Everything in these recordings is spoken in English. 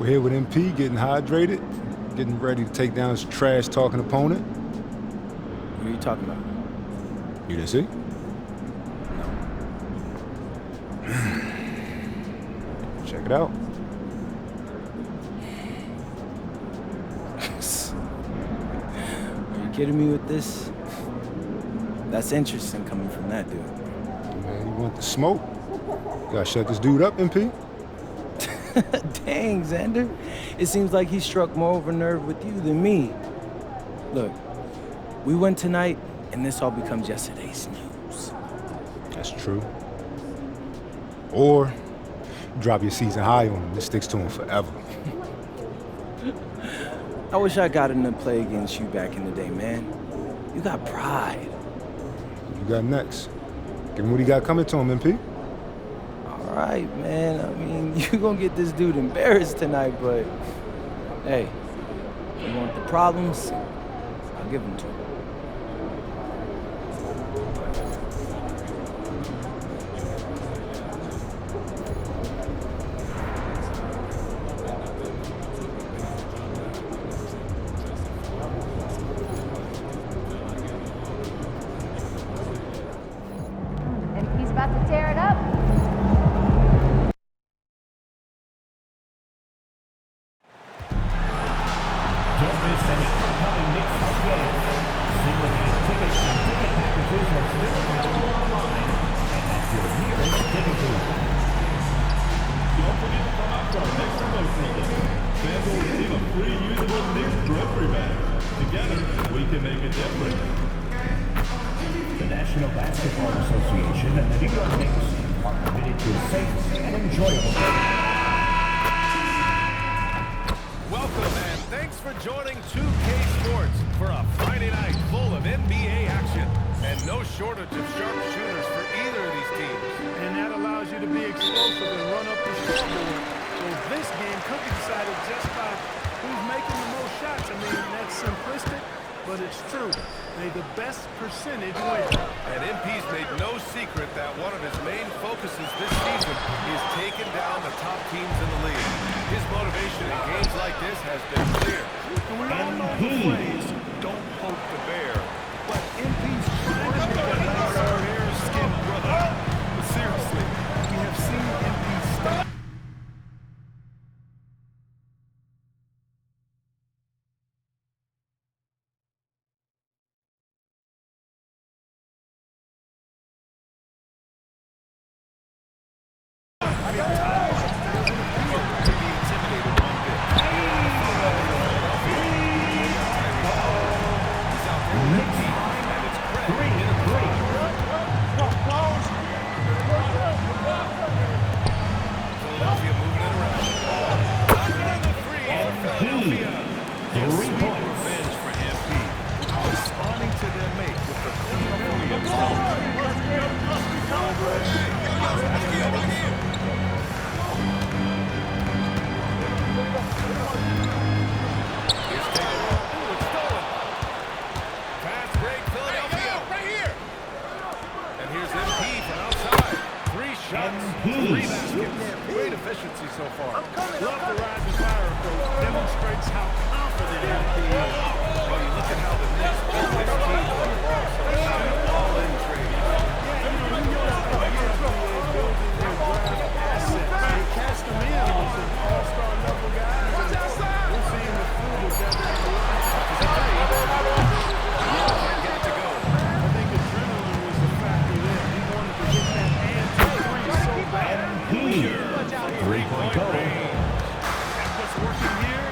Over here with MP, getting hydrated, getting ready to take down his trash-talking opponent. What are you talking about? You didn't see? No. Check it out. Are you kidding me with this? That's interesting coming from that dude. Man, you want the smoke? Gotta shut this dude up, MP. Dang, Xander. It seems like he struck more of a nerve with you than me. Look, we win tonight, and this all becomes yesterday's news. That's true. Or drop your season high on him. This sticks to him forever. I wish I got him to play against you back in the day, man. You got pride. You got next. Give him what he got coming to him, MP. All right, man. I mean, you gonna get this dude embarrassed tonight, but hey, you want the problems? I'll give them to him. And he's about to tear it up. Don't miss any upcoming Knicks home games. Single-game tickets and ticket packages are still available online and at your nearest ticket booth. Don't forget to come out to our next promotional event. Fans will receive a free usable Knicks grocery bag. Together, we can make a difference. The National Basketball Association and the New York Knicks are committed to a safe and enjoyable game. Welcome and thanks for joining 2K Sports for a Friday night full of NBA action. And no shortage of sharpshooters for either of these teams. And that allows you to be explosive and run up the scoreboard. So this game could be decided just by who's making the most shots. I mean, that's simplistic, but it's true. May the best percentage win. And MP's made no secret that one of his main focuses this season is taking down the top teams in the league. His motivation in games like this has been clear. And we all know the phrase, don't poke the bear. But MP's trying to make a nice bare-skin brother. But seriously, we have seen MP stop. Philadelphia moving it around. Knocking in the three for Philadelphia. Three points. Revenge for MP. Responding to their mate with the clean. Here's taken. Ooh, it's stolen. Fast break, Philadelphia. Right here. And here's MP from outside. 3 shots, 3 baskets. Great efficiency so far. Love the rising fire approach. Demonstrates how confident MP is. Well, you look at how the Knicks built this team. All-in trade. Three-point goal. What's working here?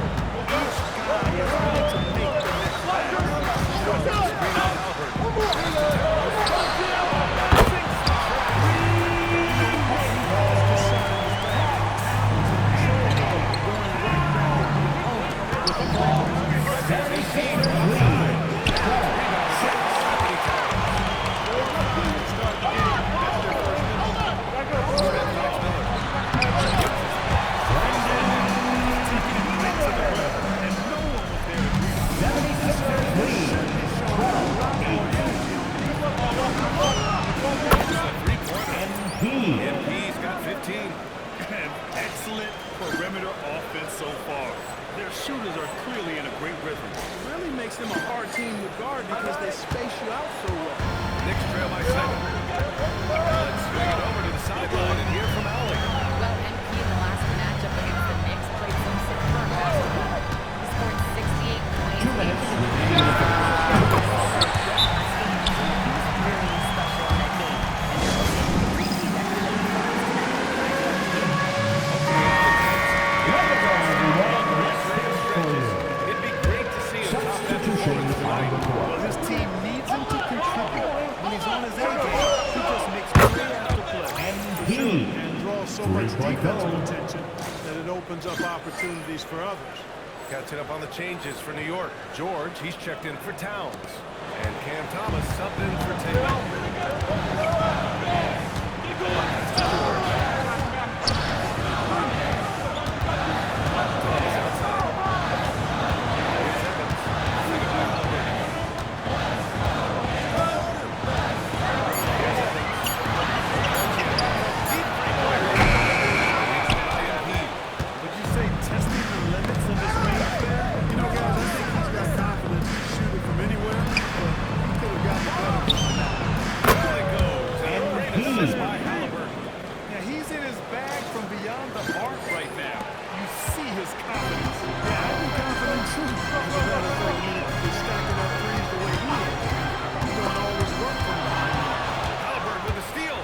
Each guy is ready to make the next MP's got 15. Excellent perimeter offense so far. Their shooters are clearly in a great rhythm. It really makes them a hard team to guard because they space you out so well. Knicks trail by 7. Let's swing it over to the sideline and hear from Allen. Well, MP in the last matchup against the Knicks played some superb basketball. He scored 68 points. 2 minutes. He was really special in that game. And there was a repeat that we look forward to It'd be great to see him top that performance tonight. Well, his team needs him to contribute. When he's on his A game, he just makes play after play. And draws so much defensive attention that it opens up opportunities for others. Catching up on the changes for New York. George, he's checked in for Towns. And Cam Thomas subbed in for Taylor. Would you say testing the limits of his range there? You know, guys, I think he's got confidence to shoot it from anywhere, but he could have gotten better than that. There it goes. And a great assist by Halliburton. Now, he's in his bag from beyond the arc right now. You see his confidence. Yeah, I'd be confident too. As a matter of fact, he's stacking up threes the way he is. He's doing all this work from behind. Halliburton with a steal.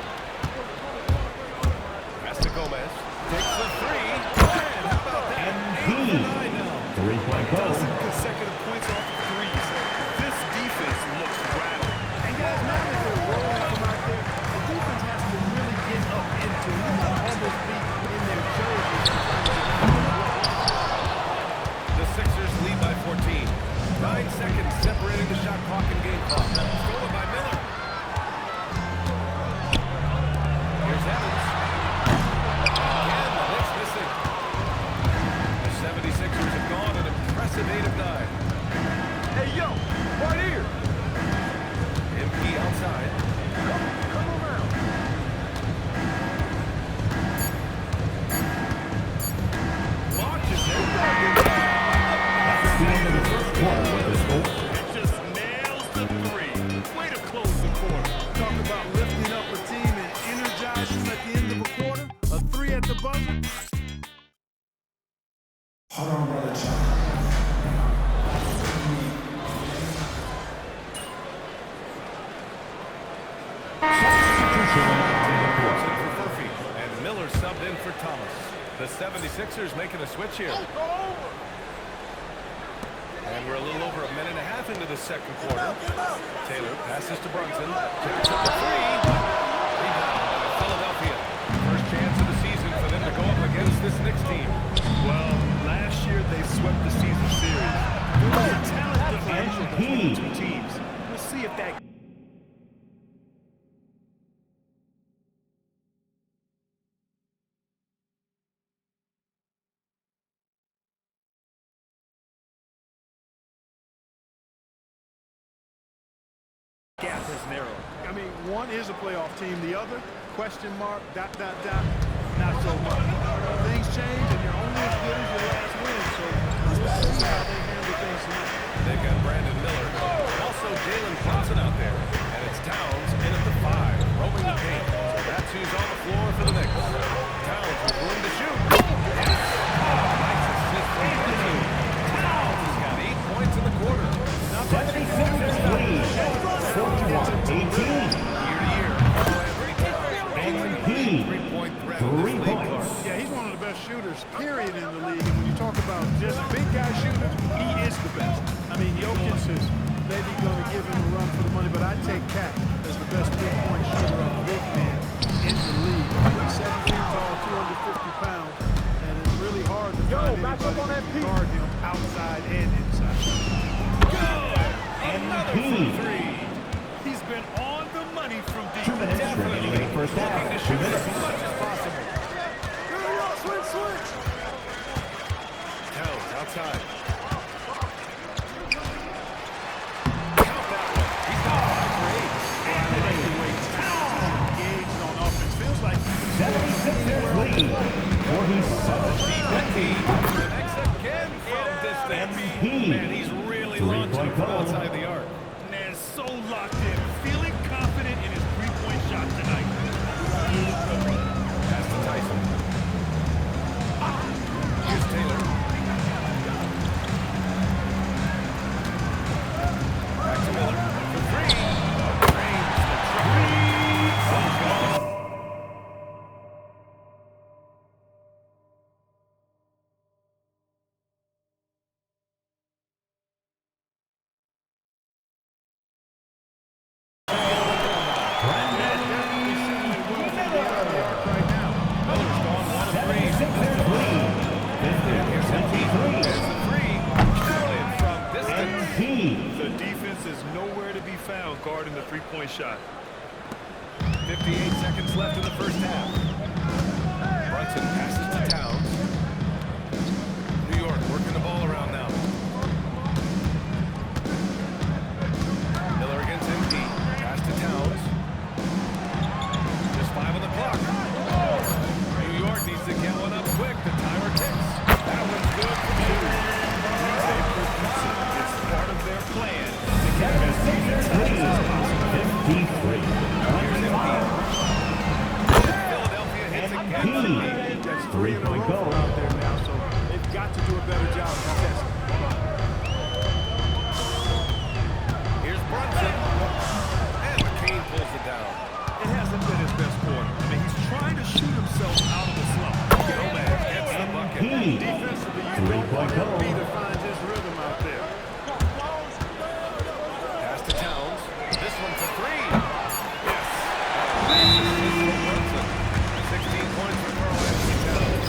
Pass to Gomez. Takes the 3. And how about that? 8 for 9 now. 3-point goal. Dozen consecutive points off of threes. This defense looks rattled. And guys, now that they're rolling from out there, the defense has to really get up into it. Almost be in their jerseys. The Sixers lead by 14. 9 seconds separating the shot clock and game clock. Stolen by Miller. Here's Evans. Again, the Knicks missing. The 76ers have gone an impressive 8 of 9. Hey, yo, right here. MP outside. Come around. Launches it. The end of the first quarter with this goal. It just nails the 3. Way to close the quarter. Talk about lifting up a team and energizing them at the end of a quarter. A 3 at the buzzer. Wilson for Murphy, and Miller subbed in for Thomas. The 76ers making a switch here. And we're a little over a minute and a half into the second quarter. Taylor passes to Brunson. Jacks up the 3. Rebound by Philadelphia. First chance of the season for them to go up against this Knicks team. Well, last year they swept the season series. There was a talent differential between the two teams. We'll see if that gap has narrowed. I mean, one is a playoff team. The other, question mark, ... not so much. Things change, and you're only as good as your last win, so we'll see how they handle things tonight. They've got Brandon Miller. Also Jalen Brunson out there. And it's Towns in at the 5, roaming the paint. So that's who's on the floor for the Knicks. Towns with room to shoot. Yes! Nice assist from Brunson. Towns has got 8 points in the quarter. 76ers lead. 41-18. Year-to-year. MP. 3-point threat. 3 points. Yeah, he's one of the best shooters, period, in the league. And when you talk about just big guy shooters, he is the best. I mean, Jokic is maybe going to give him a run for the money, but I'd take Cat as the best three-point shooter of big man in the league. He's 7 feet tall, 250 pounds, and it's really hard to find anybody to guard him outside and inside. MP. 3. He's been on the money from deep. 2 minutes remaining in the first half. 2 minutes. As much as possible. Switch. Towns outside. Count that one. He's got 5 for 8. And I like the way Towns is engaged on offense. Feels like he's 76ers lead. Connects again from distance. Man, he's really launching it from outside the arc. Man, so locked in, feeling confident in his three-point shot tonight. Pass to Tyson. Here's Taylor. Back to Miller for three. Drains the three. The defense is nowhere to be found guarding the three-point shot. 58 seconds left in the first half. Brunson passes to Towns. New York working the ball around now. Miller against MP. Pass to Towns. Just 5 on the clock. New York needs to get one up quick. The timer ticks. That one's good for two. It's part of their plan to get as many touches as possible. 53. Philadelphia hits again. That's 3 in a row out there now, so they've got to do a better job of contesting. Here's Brunson. And McCain pulls it down. It hasn't been his best quarter. I mean, he's trying to shoot himself out of the slump. Gomez gets the bucket. Defensively, you don't want Embiid to find his rhythm out there. Pass to Towns. This one for three. Yes. Brunson. 16 points for Karl Anthony Towns.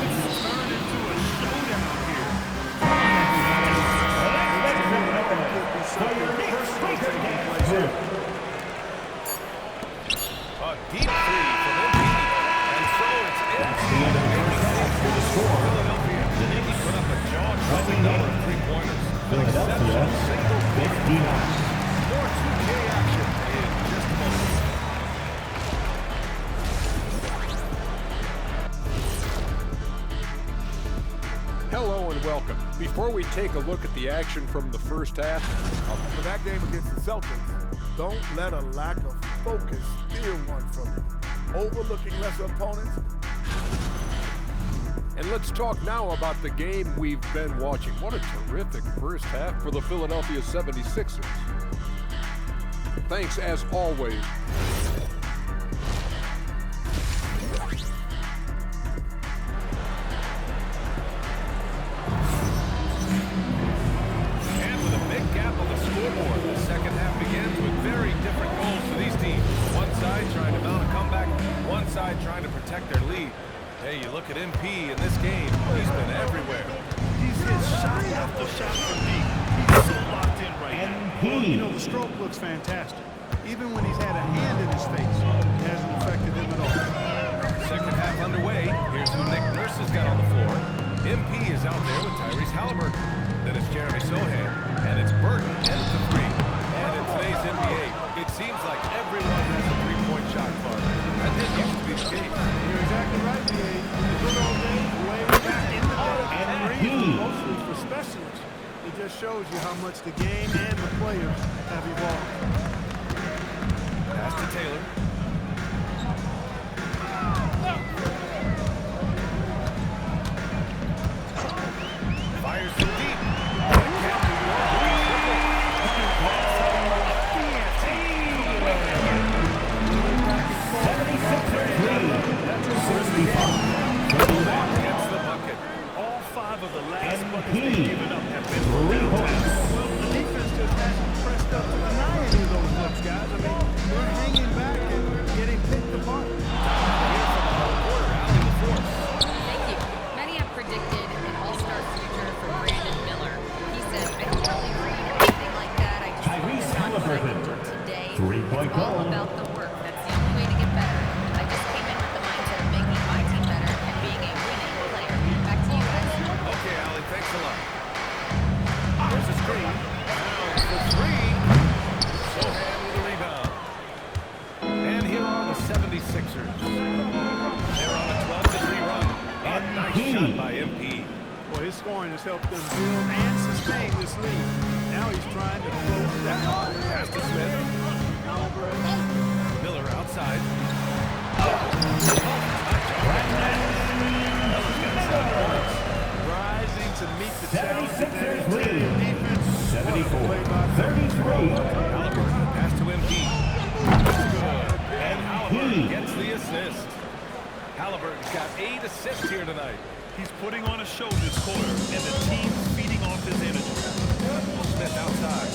It's turned into a showdown here. A deep three from Embiid. And so it's Embiid. Philadelphia. He put up a jaw-dropping number of three-pointers. An exceptional single 59. More 2K action in just a moment. Hello and welcome. Before we take a look at the action from the first half, For that game against the Celtics, don't let a lack of focus steal one from you. Overlooking lesser opponents. and let's talk now about the game we've been watching. What a terrific first half for the Philadelphia 76ers. Thanks as always. And with a big gap on the scoreboard, the second half begins with very different goals for these teams. One side trying to mount a comeback, one side trying to protect their lead. Hey, you look at MP in this game, he's been everywhere. He's hit shot after shot from deep. He's so locked in right now. Well, you know, the stroke looks fantastic. Even when he's had a hand in his face, it hasn't affected him at all. Second half underway. Here's who Nick Nurse has got on the floor. MP is out there with Tyrese Halliburton. Then it's Jeremy Sohan, and it's Burton, and it's a three. And in today's NBA, it seems like everyone has a three-point shot card. That didn't used to be the case. You're exactly right, D.A. In the good old days, way back in the day, and three was mostly for specialists. It just shows you how much the game and the players have evolved. Pass to Taylor. Fires it deep. Gets the bucket. All 5 of the last buckets they've given up have been from downtown. Well, the defense just hasn't pressed up to deny any of those looks, guys. I mean, we're hanging back and getting picked apart. Thank you. Many have predicted an all-star future for Brandon Miller. He said, I don't really read anything like that. I just Tyrese focus on what I can Halliburton. do today. Three-point It's all goal. about the work. That's the only way to get better. I just came in with the mindset of making my team better and being a winning player. Back to you guys. Okay, Allie, thanks a lot. There's a screen. Now for three. Sohan with a rebound. And here are the 76ers. They're on a 12-3 run. Nice shot by MP. Well, his scoring has helped them build and sustain this lead. Now he's trying to close it down. Pass to Smith. Miller outside. Rising to meet the challenge of that 76ers lead. defense. 74-33. Halliburton, pass to MP. Good. And Halliburton gets the assist. Halliburton's got 8 assists here tonight. He's putting on a show this quarter, and the team's feeding off his energy. Smith outside.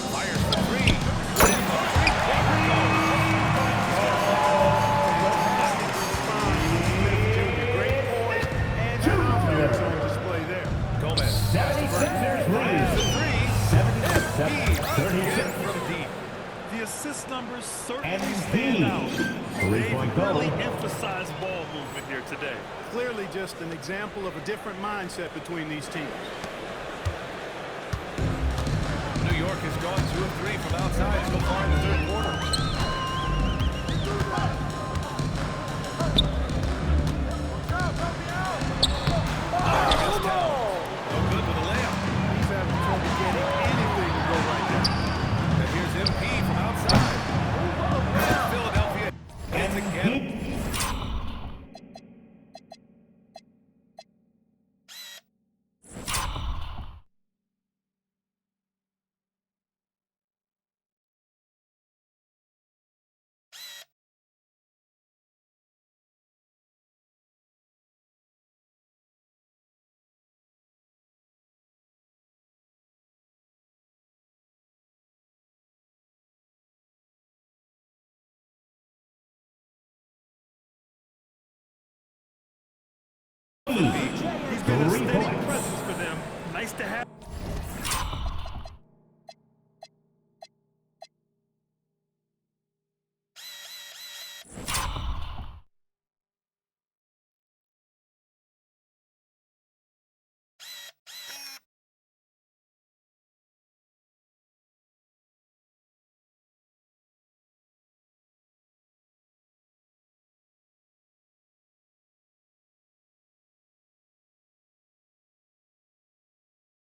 Fires for 3. Great poise and confidence on display there. Gomez. 76ers lead. 77-36. From deep. The assist numbers certainly And stand out. Three-point They really goal. emphasize ball movement here today. Clearly just an example of a different mindset between these teams. New York has gone 2 of 3 from outside so far in the third quarter. No good with a layup. He's having trouble getting anything to go right now. And here's MP from outside. Philadelphia hits again. He's been a steady presence for them. Nice to have.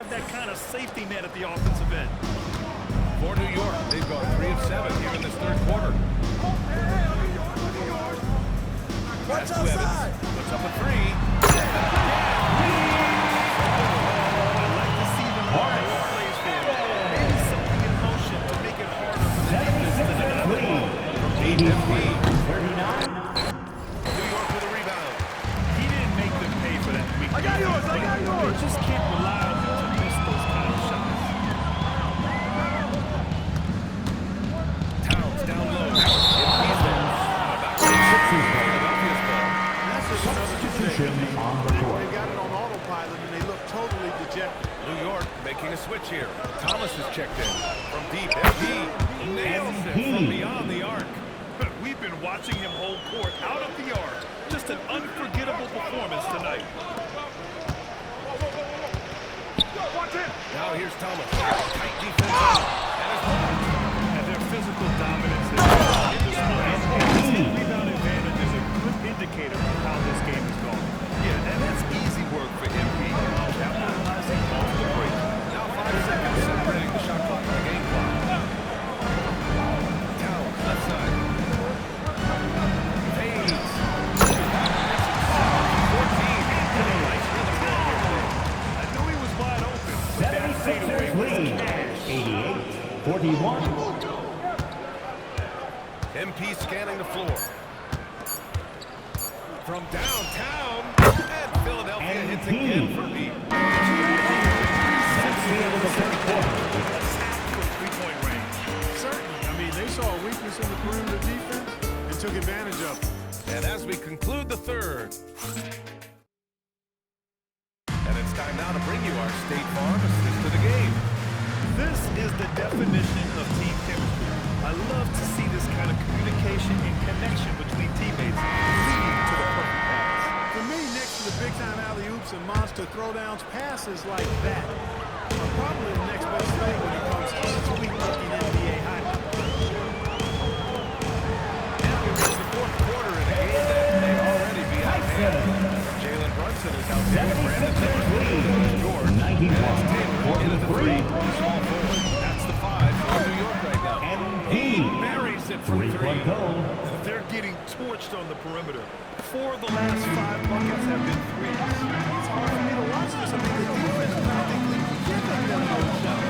That kind of safety net at the offensive end. For New York, they've gone 3 of 7 here in this third quarter. Pass to Evans. Puts up a 3. I like to see them run more plays for him. Maybe something in motion to make it harder for the defense to deny the ball. MP. 39. New York with a rebound. He didn't make them pay for that weakness. I got yours. They just can't rely on him to miss those kind of shots. Towns down low. MP's there. Philadelphia's ball. That's just another Substitution on the court. They got it on autopilot and they look totally dejected. New York making a switch here. Thomas is checked in. From deep, MP nails it from beyond the arc. We've been watching him hold court out of the arc. Just an unforgettable performance tonight. Now here's Thomas. Tight defense. And their physical dominance is in this point. Rebound advantage is a good indicator of how this game is going. Yeah, and that's easy work for MP. Capitalizing off the break. Now 5 seconds separating the shot clock from the game clock. Towns, left side. Fades. 14. Nice rhythm going here today. I knew he was wide open, but that fadeaway 76ers was lead. cash. 88-41. MP scanning the floor. From downtown, and Philadelphia hits again for deep. That's the end of the third quarter. Attack from three-point range. Certainly. I mean, they saw a weakness in the perimeter defense and took advantage of it. And as we conclude the third, and it's time now to bring you our State Farm assist of the game. This is the definition of team chemistry. I love to see this kind of communication and connection between teammates leading to the perfect pass. For me, next to the big-time alley-oops and monster throwdowns, passes like that are probably the next best thing when it comes to sweet-looking NBA highlights. And we reach the fourth quarter in a game that from three. Three-point goal. They're getting torched on the perimeter. 4 of the last 5 buckets have been threes. It's hard for me to watch this. I mean, the defense is not thinking we can make them no shot.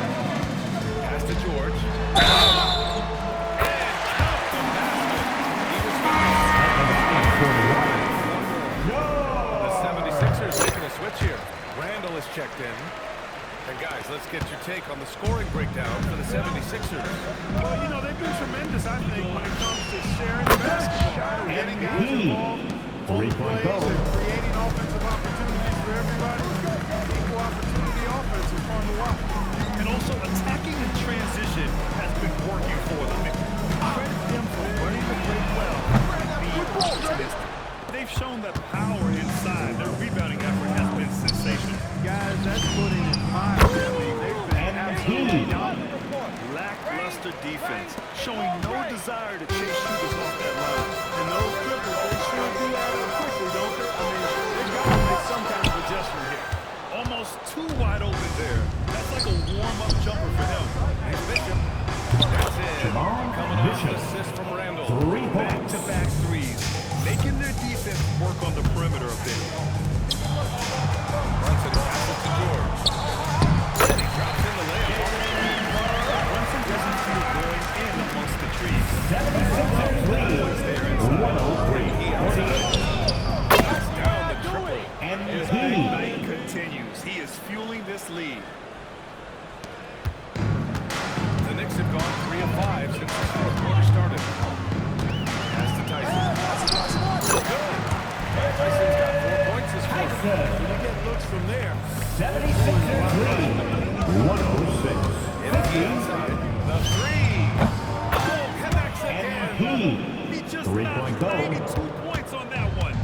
Pass to George. The 76ers taking a switch here. Randall is checked in. And guys, let's get your take on the scoring breakdown for the 76ers. Well, you know, they've been tremendous, I think, when it comes to sharing the basketball, getting guys involved, both plays, and creating offensive opportunities for everybody. Equal opportunity offense is fun to watch. And also attacking in transition has been working for them. Credit them for running the play well and being opportunistic. They've shown that power inside. Their rebounding effort has been sensational. Guys, that's putting it mildly. I mean, they've been absolutely dominant. Lackluster defense, showing no desire to chase shooters off that line. And those triples, they sure do out of quickly, don't they? I mean, they've got to make some kind of adjustment here. Almost too wide open there. That's like a warm-up jumper for him. Here's Bishop. That's it. Jamal Coming off Bishop. an assist from Randall. 3 points. Back-to-back threes, making their defense work on the perimeter a bit. Brunson passes to George. And he drops in the layup. Brunson doesn't feel going in amongst the trees. 76ers lead. 103. He outside. Knocks down the triple. And His big night continues. He is fueling this lead. The Knicks have gone 3 of 5 since the fourth quarter started. Pass to Tyson. Good. Tyson's got 4 points this quarter. You get looks from there. 76ers lead. 106. Empty outside. The three. Oh, connects And again. He just 3-point knocked goal. maybe 2 points on that one.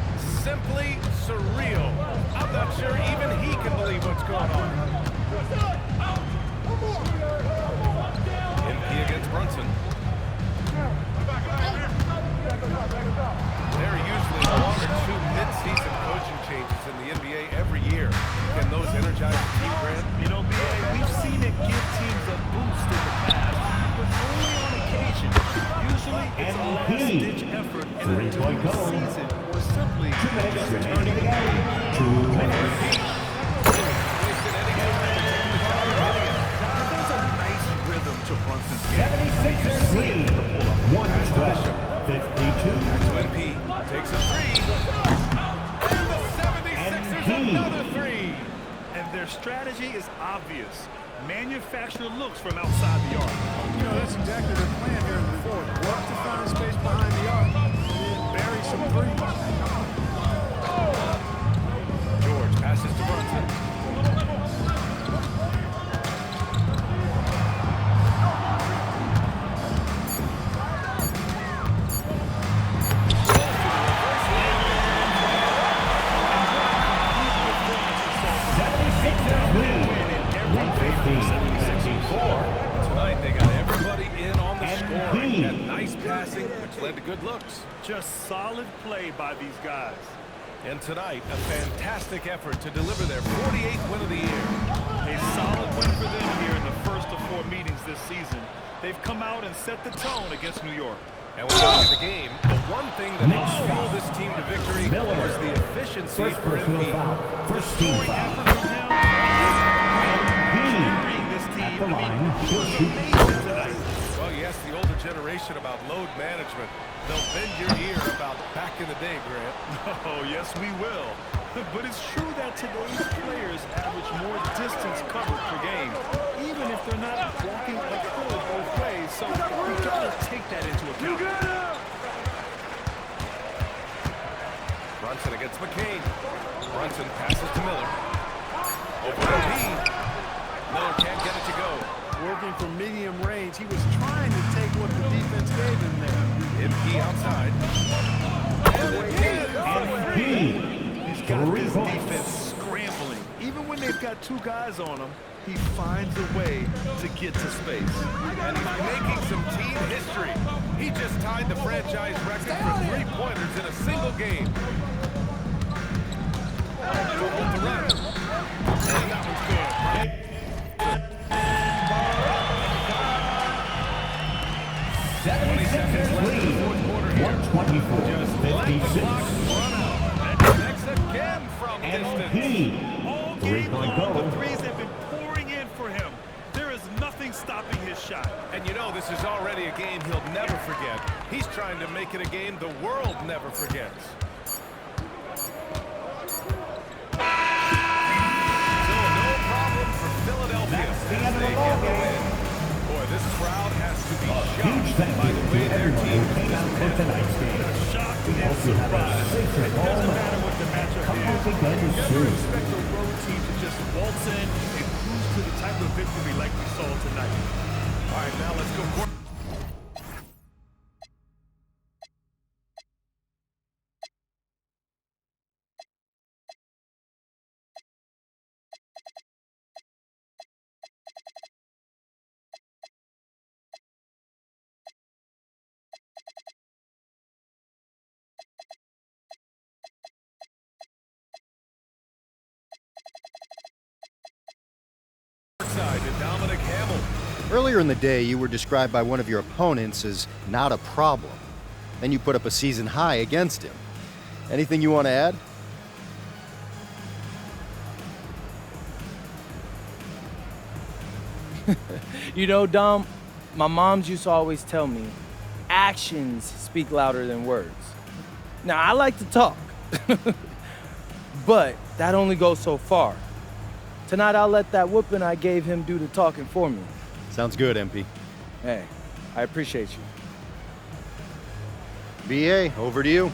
Simply surreal. I'm not sure even he can believe what's going on. MP against Brunson. There are usually 1 or 2 mid-season coaching changes in the NBA every year. Can those energize the team, Grant? You know, BA, we've seen it give teams a boost in the past, but only on occasion. Usually it's a last-ditch effort in a 3-point tough goal. season or simply 2 minutes just remaining turning in the the game. page. 2 minutes. Wasted any game by taking the shot or hitting it. There's a nice rhythm to Brunson's game. 76ers lead. 112-52. So MP takes a three. And the 76ers another three. And their strategy is obvious. Manufacture looks from outside the arc. You know, that's exactly their plan here in the fourth. Work to find space behind the arc and then bury some threes. George passes to Brunson. Tonight they got everybody in on the scoring. Had nice passing, which led to good looks. Just solid play by these guys. And tonight, a fantastic effort to deliver their 48th win of the year. A solid win for them here in the first of 4 meetings this season. They've come out and set the tone against New York. And when looking at the game, the one thing that helped fuel this team to victory was the efficiency First for personal MP. foul. First team foul. Carrying this team, the line. He'll shoot. amazing tonight. Well, you ask the older generation about load management. They'll bend your ear about back in the day, Grant. Oh, yes, we will. But it's true that today's players average more distance covered per game, even if they're not walking a full both ways. So we gotta take that into account. Brunson against McCain. Brunson passes to Miller. Over MP. Miller can't get it to go. Working from medium range, he was trying to take what the defense gave him there. MP outside. He's got this defense scrambling. Even when they've got 2 guys on him, he finds a way to get to space. And he's making some team history. He just tied the franchise record for 3-pointers in a single game. With the run. And that one's good. 76ers lead. 124, Just let the 56. clock run out. And connects again from And distance. he, All game three-point long, goal. the threes have been pouring in for him. There is nothing stopping his shot. And you know this is already a game he'll never forget. He's trying to make it a game the world never forgets. So no problem for Philadelphia That's the as end of the they ball get the game. win. Boy, this crowd has to be Huge shocked thank by you the to way their everyone team who came out for tonight's game. Shocked We and hope you have a surprised. safe trip It doesn't home. matter what the matchup Come is. back again You never soon. expect a road team to just waltz in and cruise to the type of victory like we saw tonight. All right, now let's go. Side to Dominic Hamill. Earlier in the day, you were described by one of your opponents as not a problem. Then you put up a season high against him. Anything you want to add? You know, Dom, my moms used to always tell me, actions speak louder than words. Now, I like to talk, but that only goes so far. Tonight, I'll let that whooping I gave him do the talking for me. Sounds good, MP. Hey, I appreciate you. BA, over to you.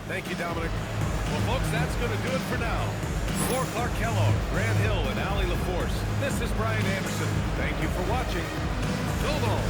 Thank you, Dominic. Well, folks, that's going to do it for now. For Clark Kellogg, Grant Hill, and Allie LaForce, this is Brian Anderson. Thank you for watching. So long.